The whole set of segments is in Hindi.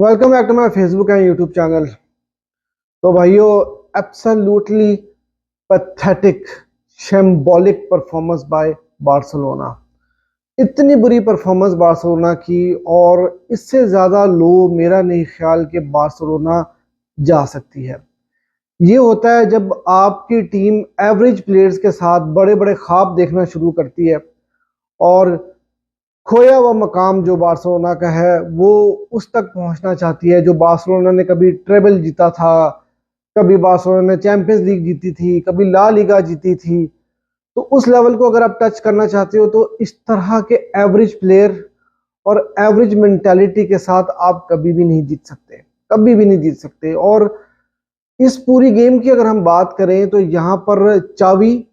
Welcome back to my Facebook and YouTube channel. तो भाइयों, absolutely pathetic shambolic performance by Barcelona. इतनी बुरी परफॉर्मेंस बार्सिलोना की, और इससे ज़्यादा लो मेरा नहीं ख्याल कि बार्सिलोना जा सकती है। ये होता है जब आपकी टीम एवरेज प्लेयर्स के साथ बड़े बड़े ख्वाब देखना शुरू करती है, और खोया हुआ मकाम जो बार्सिलोना का है वो उस तक पहुंचना चाहती है जो बार्सिलोना ने कभी ट्रेबल जीता था, कभी बार्सिलोना ने चैंपियंस लीग जीती थी, कभी ला लीगा जीती थी। तो उस लेवल को अगर आप टच करना चाहते हो तो इस तरह के एवरेज प्लेयर और एवरेज मेंटालिटी के साथ आप कभी भी नहीं जीत सकते, कभी भी नहीं जीत सकते। और इस पूरी गेम की अगर हम बात करें तो यहाँ पर चावी,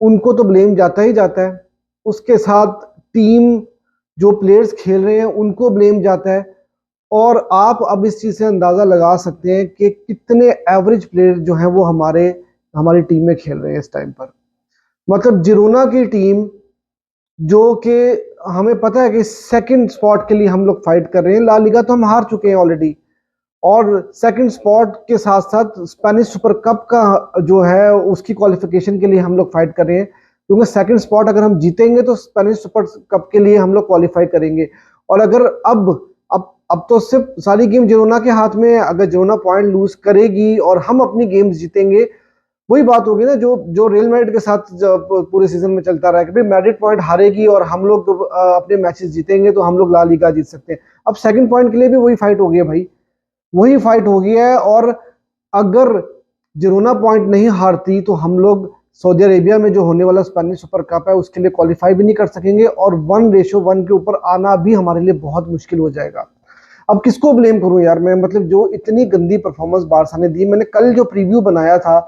उनको तो ब्लेम जाता ही जाता है, उसके साथ टीम जो प्लेयर्स खेल रहे हैं उनको ब्लेम जाता है। और आप अब इस चीज़ से अंदाज़ा लगा सकते हैं कि कितने एवरेज प्लेयर जो हैं वो हमारी टीम में खेल रहे हैं इस टाइम पर। मतलब जिरोना की टीम, जो कि हमें पता है कि सेकंड स्पॉट के लिए हम लोग फाइट कर रहे हैं। ला लीगा तो हम हार चुके हैं ऑलरेडी, और सेकंड स्पॉट के साथ साथ स्पेनिश सुपर कप का जो है उसकी क्वालिफिकेशन के लिए हम लोग फाइट कर रहे हैं, क्योंकि सेकंड स्पॉट अगर हम जीतेंगे तो स्पेनिश सुपर कप के लिए हम लोग क्वालिफाई करेंगे। और अगर अब तो सिर्फ सारी गेम जिरोना के हाथ में है। अगर जिरोना पॉइंट लूज करेगी और हम अपनी गेम्स जीतेंगे, वही बात होगी ना जो जो रियल मैड्रिड के साथ पूरे सीजन में चलता रहा है कि भाई मैड्रिड पॉइंट हारेगी और हम लोग अपने मैचेस जीतेंगे तो हम लोग ला लीगा जीत सकते हैं। अब सेकंड पॉइंट के लिए भी वही फाइट होगी है भाई, वही फाइट हो गई है। और अगर जिरोना पॉइंट नहीं हारती तो हम लोग सऊदी अरेबिया में जो होने वाला स्पेनिश सुपर कप है उसके लिए क्वालिफाई भी नहीं कर सकेंगे, और 1:1 के ऊपर आना भी हमारे लिए बहुत मुश्किल हो जाएगा। अब किसको ब्लेम करूं यार मैं, मतलब जो इतनी गंदी परफॉर्मेंस बारसा ने दी। मैंने कल जो प्रीव्यू बनाया था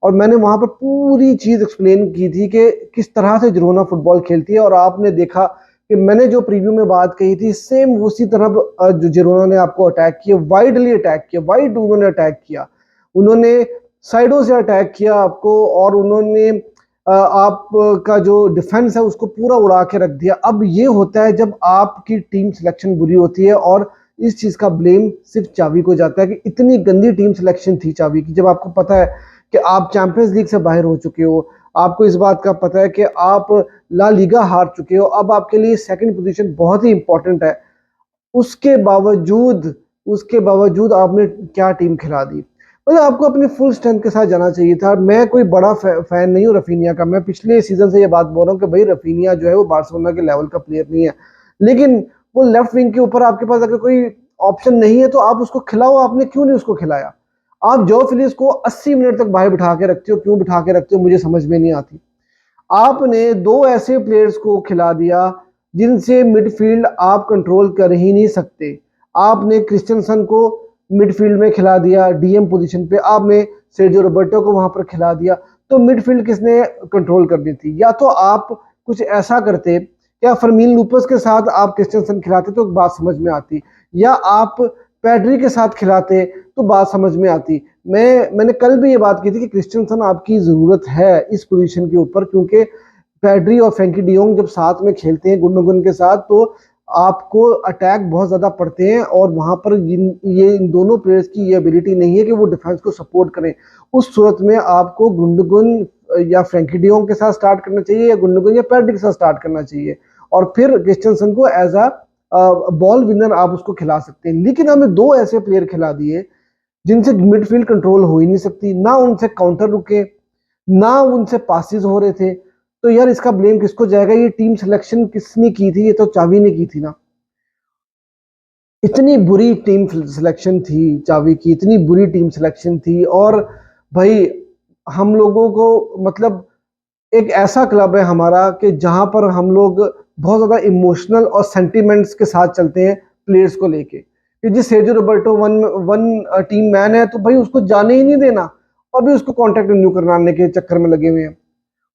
और मैंने वहां पर पूरी चीज एक्सप्लेन की थी कि किस तरह से जिरोना फुटबॉल खेलती है, और आपने देखा कि मैंने जो प्रीव्यू में बात कही थी सेम उसी तरह जो जिरोना ने आपको अटैक किया, वाइडली अटैक किया, वाइड उन्होंने अटैक किया, उन्होंने साइडों से अटैक किया आपको, और उन्होंने आपका जो डिफेंस है उसको पूरा उड़ा के रख दिया। अब ये होता है जब आपकी टीम सिलेक्शन बुरी होती है, और इस चीज का ब्लेम सिर्फ चावी को जाता है कि इतनी गंदी टीम सिलेक्शन थी चावी की। जब आपको पता है कि आप चैंपियंस लीग से बाहर हो चुके हो, आपको इस बात का पता है कि आप ला लीगा हार चुके हो, अब आपके लिए सेकंड पोजीशन बहुत ही इंपॉर्टेंट है, उसके बावजूद आपने क्या टीम खिला दी। मतलब आपको अपनी फुल स्ट्रेंथ के साथ जाना चाहिए था। मैं कोई बड़ा फैन नहीं हूँ रफीनिया का, मैं पिछले सीजन से ये बात बोल रहा हूँ कि भाई रफीनिया जो है वो बार्सिलोना के लेवल का प्लेयर नहीं है, लेकिन वो लेफ्ट विंग के ऊपर आपके पास अगर कोई ऑप्शन नहीं है तो आप उसको खिलाओ। आपने क्यों नहीं उसको खिलाया? आप जो फिलिस को 80 मिनट तक बाहर बिठा के रखते हो, क्यों बिठा के रखते हो मुझे समझ में नहीं आती। आपने दो ऐसे प्लेयर्स को खिला दिया जिनसे मिडफील्ड आप कंट्रोल कर ही नहीं सकते। आपने क्रिस्टियनसन को मिडफील्ड में खिला दिया डीएम पोजीशन पे, आपने सेर्जियो रोबर्टो को वहां पर खिला दिया, तो मिडफील्ड किसने कंट्रोल करनी थी? या तो आप कुछ ऐसा करते, या फरमीन लूपस के साथ आप क्रिस्टियनसन खिलाते तो बात समझ में आती, या आप पैड्री के साथ खिलाते तो बात समझ में आती। मैंने कल भी ये बात की थी कि क्रिस्टियनसन आपकी जरूरत है इस पोजीशन के ऊपर, क्योंकि पैड्री और फ्रैंकी डियोंग जब साथ में खेलते हैं गुंडोगन के साथ तो आपको अटैक बहुत ज्यादा पड़ते हैं, और वहां पर इन दोनों प्लेयर्स की ये एबिलिटी नहीं है कि वो डिफेंस को सपोर्ट करें। उस सूरत में आपको गुंडोगन या फ्रैंकी डियोंग के साथ स्टार्ट करना चाहिए, या गुंडोगन या पैड्री के साथ स्टार्ट करना चाहिए, और फिर क्रिस्टियनसन को एज अ बॉल विनर आप उसको खिला सकते हैं। लेकिन हमें दो ऐसे प्लेयर खिला दिए जिनसे मिडफील्ड कंट्रोल हो ही नहीं सकती, ना उनसे काउंटर रुके, ना उनसे पासिस हो रहे थे। तो यार इसका ब्लेम किसको जाएगा? ये टीम सिलेक्शन किसने की थी? ये तो चावी ने की थी ना। इतनी बुरी टीम सिलेक्शन थी चावी की, इतनी बुरी टीम सिलेक्शन थी। और भाई हम लोगों को, मतलब एक ऐसा क्लब है हमारा कि जहां पर हम लोग बहुत ज्यादा इमोशनल और सेंटिमेंट्स के साथ चलते हैं प्लेयर्स को लेके, कि जी Sergio Roberto one one team man है तो भाई उसको जाने ही नहीं देना, और भी उसको कॉन्ट्रैक्ट रिन्यू करवाने के चक्कर में लगे हुए हैं।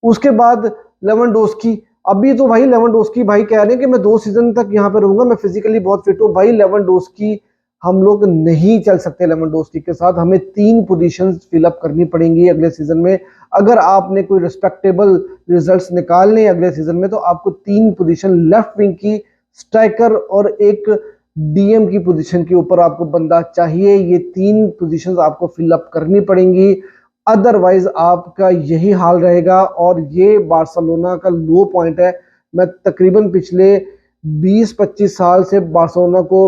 उसके बाद लेवेंडोस्की, अभी तो भाई लेवेंडोस्की भाई कह रहे हैं कि मैं 2 सीजन तक यहाँ पे रहूंगा, मैं फिजिकली बहुत फिट हूँ। भाई लेवेंडोस्की, हम लोग नहीं चल सकते लेवेंडोस्की के साथ, हमें 3 पोजीशंस फिलअप करनी पड़ेंगी अगले सीजन में। अगर आपने कोई रिस्पेक्टेबल रिजल्ट्स निकालने अगले सीजन में तो आपको 3 पोजीशन, लेफ्ट विंग की, स्ट्राइकर और एक डीएम की पोजीशन के ऊपर आपको बंदा चाहिए। ये 3 पोजीशंस आपको फिलअप करनी पड़ेंगी, अदरवाइज आपका यही हाल रहेगा। और ये बार्सिलोना का लो पॉइंट है। मैं तकरीबन पिछले 20-25 साल से बार्सिलोना को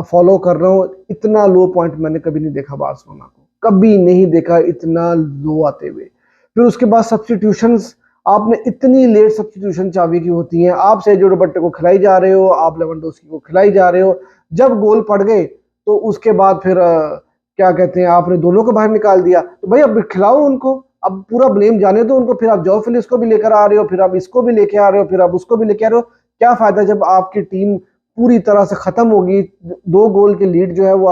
फॉलो कर रहा हूँ। इतना लो पॉइंट मैंने कभी नहीं देखा बार्सिलोना को, कभी नहीं देखा इतना लो आते हुए। फिर उसके बाद सब्स्टिट्यूशंस, आपने इतनी लेट सब्स्टिट्यूशन चावी की होती हैं। आप सेर्जियो रोबर्टो को खिलाई जा रहे हो, आप लेवेंडोस्की को खिलाई जा रहे हो। जब गोल पड़ गए तो उसके बाद फिर क्या कहते हैं, आपने दोनों को बाहर निकाल दिया। तो भाई अब खिलाओ उनको, अब पूरा ब्लेम जाने दो उनको। फिर आप जॉ फिलिस को भी लेकर आ रहे हो, फिर आप इसको भी लेके आ रहे हो, फिर आप उसको भी लेके आ रहे हो। क्या फायदा जब आपकी टीम पूरी तरह से खत्म होगी। 2 गोल की लीड जो है वो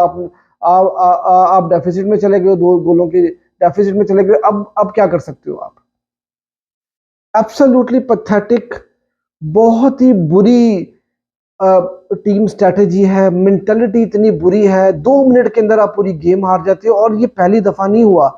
आप डेफिसिट में चले गए हो, 2 गोलों के डेफिसिट में चले गए। अब क्या कर सकते हो आप? एब्सोल्युटली पैथेटिक, बहुत ही बुरी टीम स्ट्रेटेजी है, मेंटालिटी इतनी बुरी है। 2 मिनट के अंदर आप पूरी गेम हार जाते हो। और ये पहली दफा नहीं हुआ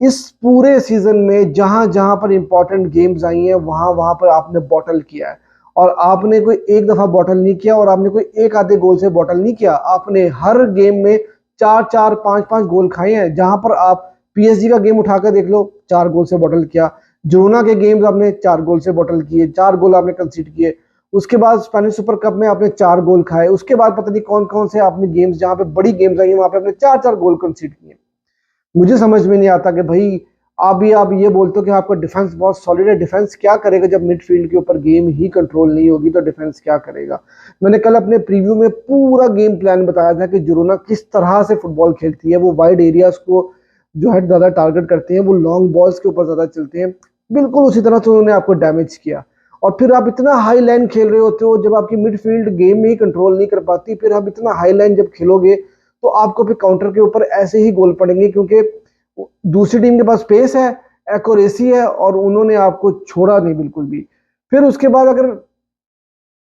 इस पूरे सीजन में। जहां जहां पर इंपॉर्टेंट गेम्स आई हैं वहां वहां पर आपने बॉटल किया है। और आपने कोई एक दफा बॉटल नहीं किया, और आपने कोई एक आधे गोल से बॉटल नहीं किया। आपने हर गेम में 4-4, 5-5 गोल खाए हैं। जहां पर आप पीएसजी का गेम उठाकर देख लो, 4 गोल से बॉटल किया। जोना के गेम्स आपने 4 गोल से बॉटल किए, 4 गोल आपने कंसीड किए। उसके बाद स्पेनिश सुपर कप में आपने 4 गोल खाए। उसके बाद पता नहीं कौन कौन से आपने गेम्स, जहां पे बड़ी गेम्स आई हैं वहां पे आपने 4-4 गोल कंसीड किए। मुझे समझ में नहीं आता कि भाई आप ये बोलते हो कि आपका डिफेंस बहुत सॉलिड है। डिफेंस क्या करेगा जब मिडफील्ड के ऊपर गेम ही कंट्रोल नहीं होगी, तो डिफेंस क्या करेगा? मैंने कल अपने प्रीव्यू में पूरा गेम प्लान बताया था कि जिरोना किस तरह से फुटबॉल खेलती है। वो वाइड एरियाज को जो है ज्यादा टारगेट करते हैं, वो लॉन्ग बॉल्स के ऊपर ज्यादा चलते हैं। बिल्कुल उसी तरह से उन्होंने आपको डैमेज किया। और फिर आप इतना हाई लाइन खेल रहे होते हो, जब आपकी मिडफील्ड गेम में ही कंट्रोल नहीं कर पाती, फिर आप इतना हाई लाइन जब खेलोगे तो आपको फिर काउंटर के ऊपर ऐसे ही गोल पड़ेंगे, क्योंकि दूसरी टीम के पास स्पेस है, एक्यूरेसी है, और उन्होंने आपको छोड़ा नहीं बिल्कुल भी। फिर उसके बाद अगर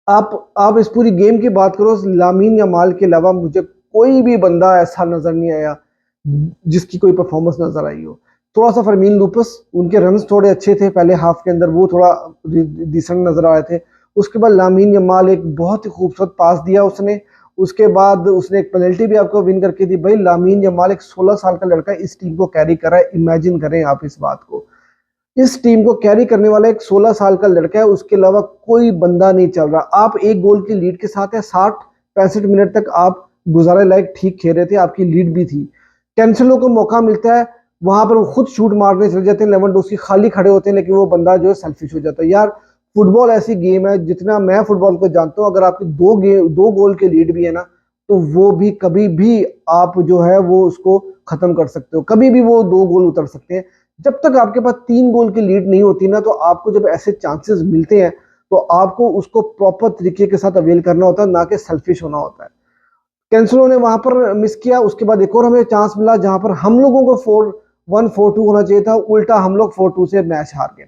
आप इस पूरी गेम की बात करो, लामीन यमाल के अलावा मुझे कोई भी बंदा ऐसा नजर नहीं आया जिसकी कोई परफॉर्मेंस नजर आई हो। थोड़ा सा फरमीन लूपस, उनके रन्स थोड़े अच्छे थे पहले हाफ के अंदर, वो थोड़ा डिसेंट नजर आए थे। उसके बाद लामीन यमाल एक बहुत ही खूबसूरत पास दिया उसने। उसके बाद उसने एक पेनल्टी भी आपको विन करके दी। भाई लामीन यमाल एक 16 साल का लड़का इस टीम को कैरी कर रहा है। इमेजिन करें आप इस बात को, इस टीम को कैरी करने वाला एक 16 साल का लड़का है। उसके अलावा कोई बंदा नहीं चल रहा। आप एक गोल की लीड के साथ है, 60-65 मिनट तक आप गुजारे लायक ठीक खेल रहे थे, आपकी लीड भी थी। कैंसलो को मौका मिलता है, वहां पर वो खुद शूट मारने चले जाते हैं, लेवेंडोस्की खाली खड़े होते हैं, लेकिन वो बंदा जो है सेल्फिश हो जाता है। यार फुटबॉल ऐसी गेम है, जितना मैं फुटबॉल को जानता हूँ, अगर आपकी 2 गोल की लीड भी है ना, तो वो भी कभी भी आप जो है वो उसको खत्म कर सकते हो। कभी भी वो 2 गोल उतर सकते हैं। जब तक आपके पास 3 गोल की लीड नहीं होती ना, तो आपको जब ऐसे चांसेस मिलते हैं तो आपको उसको प्रॉपर तरीके के साथ अवेल करना होता है, ना कि सेल्फिश होना होता है। कैंसलो ने वहां पर मिस किया। उसके बाद एक और हमें चांस मिला जहां पर हम लोगों को 4-1 4-2 होना चाहिए था, उल्टा हम लोग 4-2 से मैच हार गए।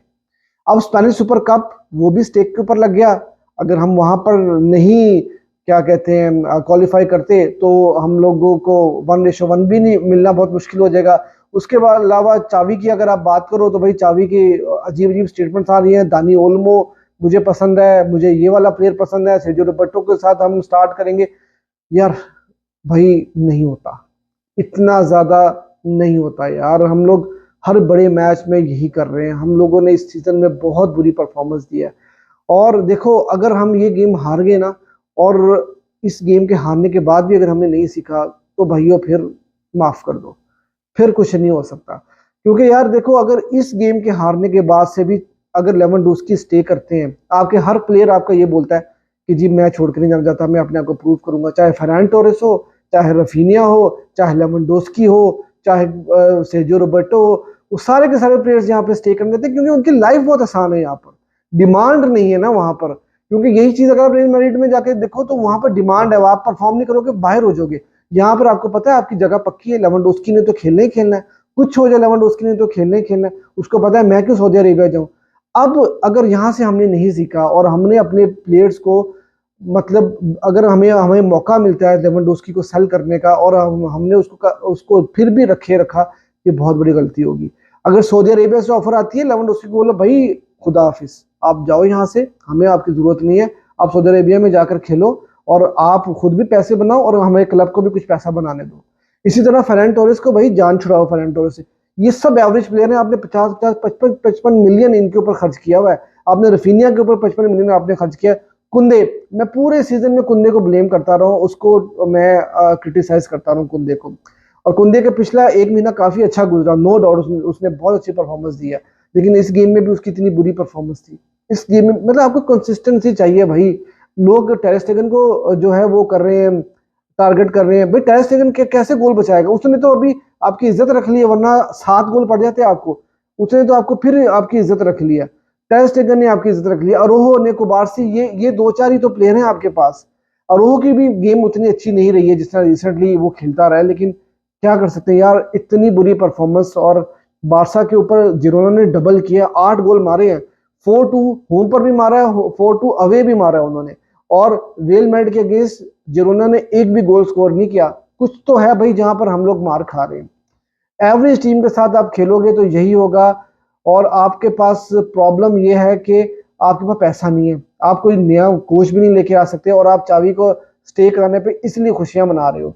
अब स्पेनिश सुपर कप वो भी स्टेक के ऊपर लग गया। अगर हम वहां पर नहीं क्या कहते हैं क्वालिफाई करते, तो हम लोगों को 1:1 भी नहीं मिलना बहुत मुश्किल हो जाएगा। उसके बाद अलावा चावी की अगर आप बात करो, तो भाई चावी की अजीब अजीब स्टेटमेंट्स आ रही हैं। दानी ओल्मो मुझे पसंद है, मुझे ये वाला प्लेयर पसंद है, सेर्जियो रोबर्टो के साथ हम स्टार्ट करेंगे। यार भाई नहीं होता, इतना ज्यादा नहीं होता यार। हम लोग हर बड़े मैच में यही कर रहे हैं। हम लोगों ने इस सीजन में बहुत बुरी परफॉर्मेंस दी है। और देखो, अगर हम ये गेम हार गए ना, और इस गेम के हारने के बाद भी अगर हमने नहीं सीखा, तो भाइयों फिर माफ कर दो, फिर कुछ नहीं हो सकता। क्योंकि यार देखो, अगर इस गेम के हारने के बाद से भी अगर लेवेंडोस्की स्टे करते हैं, आपके हर प्लेयर आपका ये बोलता है कि जी मैं छोड़ कर नहीं जाना चाहता, मैं अपने आप को प्रूव करूंगा। चाहे फरहान टोरेस हो, चाहे रफीनिया हो, चाहे लेवेंडोस्की हो, चाहे सेर्जियो रोबर्टो हो, वो सारे के सारे प्लेयर्स यहाँ पे स्टे करने देते हैं, क्योंकि उनकी लाइफ बहुत आसान है। यहाँ पर डिमांड नहीं है ना वहां पर। क्योंकि यही चीज अगर आप रियल मैड्रिड में जाके देखो, तो वहां पर डिमांड है, आप परफॉर्म नहीं करोगे बाहर हो जाओगे। यहाँ पर आपको पता है आपकी जगह पक्की है। लेवेंडोस्की ने तो खेलना ही खेलना है, कुछ हो जाए लेवेंडोस्की ने तो खेलना ही खेलना है। उसको पता है मैं क्यों सऊदी अरेबिया जाऊं। अब अगर यहाँ से हमने नहीं सीखा, और हमने अपने प्लेयर्स को, मतलब अगर हमें हमें मौका मिलता है लेवेंडोस्की को सेल करने का, और हमने उसको फिर भी रखा, ये बहुत बड़ी गलती होगी। अगर सऊदी अरेबिया से ऑफर आती है, लेवेंडोस्की को बोलो भाई खुदा हाफिज, आप जाओ यहाँ से, हमें आपकी जरूरत नहीं है, आप सऊदी अरेबिया में जाकर खेलो, और आप खुद भी पैसे बनाओ और हमें क्लब को भी कुछ पैसा बनाने दो। इसी तरह फर्नांडो टोरेस को भाई जान छुड़ाओ फर्नांडो टोरेस से। ये सब एवरेज प्लेयर हैं, आपने 50-55 मिलियन इनके ऊपर खर्च किया हुआ है। आपने रफीनिया के ऊपर 55 मिलियन आपने खर्च किया। कुंदे, मैं पूरे सीजन में कुंदे को ब्लेम करता रहा हूँ, उसको मैं क्रिटिसाइज करता रहा हूँ कुंदे को। और कुंदे के पिछला एक महीना काफी अच्छा गुजरा, नो डाउट, उसने बहुत अच्छी परफॉर्मेंस दी है, लेकिन इस गेम में भी उसकी इतनी बुरी परफॉर्मेंस थी। इस गेम में मतलब आपको कंसिस्टेंसी चाहिए भाई। लोग टेर स्टेगन को जो है वो कर रहे हैं, टारगेट कर रहे हैं। भाई टेर स्टेगन के कैसे गोल बचाएगा? उसने तो अभी आपकी इज्जत रख ली है, वरना 7 गोल पड़ जाते आपको। उसने तो आपको फिर आपकी इज्जत रख लिया। टेर स्टेगन ने आपकी इज्जत रख लिया। अरोहो ने, कुबारसी, ये 2-4 ही तो प्लेयर हैं आपके पास। अरोहो की भी गेम उतनी अच्छी नहीं रही है जिस तरह रिसेंटली वो खेलता रहा है, लेकिन क्या कर सकते हैं यार, इतनी बुरी परफॉर्मेंस। और बारसा के ऊपर जिरोना ने डबल किया, 8 गोल मारे हैं। 4-2 होम पर भी मारा है, 4-2 अवे भी मारा है उन्होंने। और रियल मैड्रिड के अगेंस्ट जिरोना ने एक भी गोल स्कोर नहीं किया। कुछ तो है भाई जहां पर हम लोग मार खा रहे हैं। एवरेज टीम के साथ आप खेलोगे तो यही होगा। और आपके पास प्रॉब्लम यह है कि आपके पास पैसा नहीं है, आप कोई नया कोच भी नहीं लेके आ सकते, और आप चावी को स्टे कराने पे इसलिए खुशियां मना रहे हो।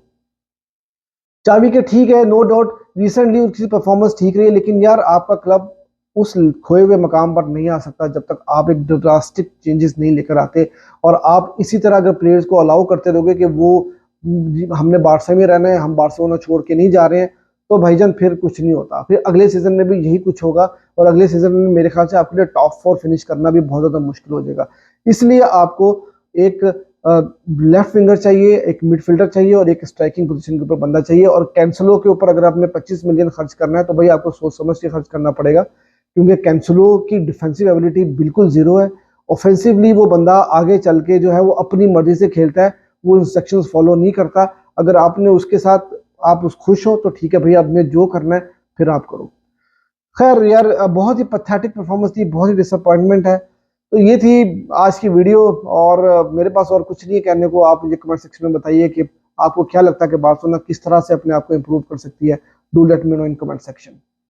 चावी के ठीक है, नो डाउट रिसेंटली उसकी परफॉर्मेंस ठीक रही है, लेकिन यार आपका क्लब उस खोए हुए मकाम पर नहीं आ सकता जब तक आप एक ड्रास्टिक चेंजेस नहीं लेकर आते। और आप इसी तरह अगर प्लेयर्स को अलाउ करते रहोगे कि वो हमने बारसा में रहना है, हम बार्सिलोना छोड़ के नहीं जा रहे हैं, तो भाईजान फिर कुछ नहीं होता। फिर अगले सीजन में भी यही कुछ होगा, और अगले सीजन में मेरे ख्याल से आपके लिए टॉप 4 फिनिश करना भी बहुत ज्यादा मुश्किल हो जाएगा। इसलिए आपको एक लेफ्ट विंगर चाहिए, एक मिडफील्डर चाहिए, और एक स्ट्राइकिंग पोजीशन के ऊपर बंदा चाहिए। और कैंसलो के ऊपर अगर आपने 25 मिलियन खर्च करना है तो भाई आपको सोच समझ के खर्च करना पड़ेगा, क्योंकि कैंसलो की डिफेंसिव एबिलिटी बिल्कुल जीरो है। ऑफेंसिवली वो बंदा आगे चल के जो है वो अपनी मर्जी से खेलता है, वो इंस्ट्रक्शंस फॉलो नहीं करता। अगर आपने उसके साथ आप उस खुश हो तो ठीक है भाई, आपने जो करना है फिर आप करो। खैर यार, बहुत ही पथेटिक परफॉर्मेंस थी, बहुत ही डिसअपॉइंटमेंट है। तो ये थी आज की वीडियो, और मेरे पास और कुछ नहीं है कहने को। आप मुझे कमेंट सेक्शन में बताइए कि आपको क्या लगता है कि बार्सिलोना किस तरह से अपने आप को इम्प्रूव कर सकती है। Do let me know in comment section.